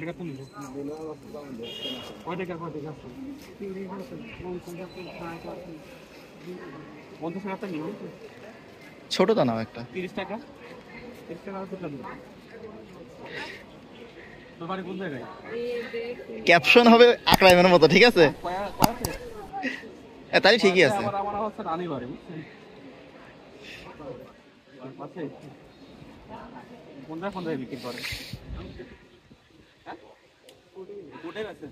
টাকা তুমি কয় টাকা 50 টাকা নিব ছোট দানাও একটা 30 টাকা 30 টাকা তোমার কোন জায়গায় ক্যাপশন হবে আকরামের মতো, ঠিক আছে? তাহলে ঠিকই আছে। আমার হচ্ছে রানীবাড়ি আছে কোনটা বিক্রি করে কোটে আছে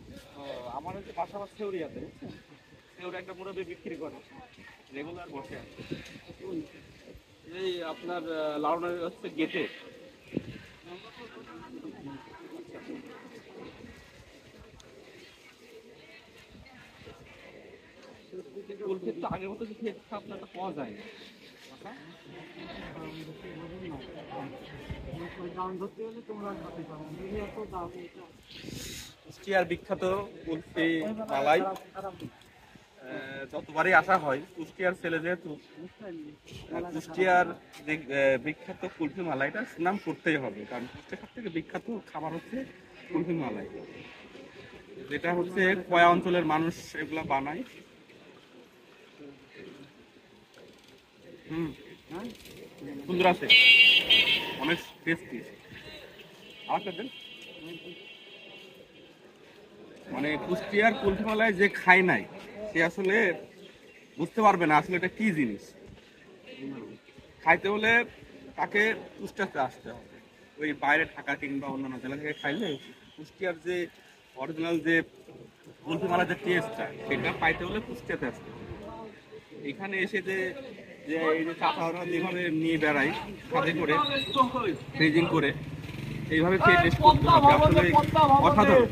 আমার হচ্ছে পাশাপাশি থিওরি আছে থিওরি একটা মুরব্বি বিক্রি করে রেগুলার বসে আছে এই আপনার লাউডার হচ্ছে গেটে আগের মতো আপনারটা পাওয়া যায় না কুষ্টিয়ার বিখ্যাত কুলফি মালাই যতবারই আসা হয় কুষ্টিয়ার ছেলে যেহেতু কুষ্টিয়ার বিখ্যাত কুলফি মালাইটা সুনাম করতেই হবে, কারণ কুষ্টিয়ার থেকে বিখ্যাত খাবার হচ্ছে কুলফি মালাই, যেটা হচ্ছে কয়া অঞ্চলের মানুষ এগুলা বানায়। সুন্দর আছে, অনেক টেস্টি। মানে কুষ্টিয়ার কুলফি মালাই যে খায় নাই সে আসলে বুঝতে পারবে না আসলে এটা কি জিনিস। খাইতে হলে তাকে কুষ্টিয়াতে আসতে হবে, ওই বাইরে ঢাকা কিংবা অন্যান্য জেলা থেকে খাইলে কুষ্টিয়ার যে অরিজিনাল যে কুলফি মালাই যে টেস্টটা সেটা পাইতে হলে কুষ্টিয়াতে আসতে হবে। এখানে এসে যে এই যে চাচারা যেভাবে নিয়ে বেড়ায় সাথে করে ফ্রিজিং করে এইভাবে খেয়ে টেস্ট করতে হবে, আসলে অসাধারণ।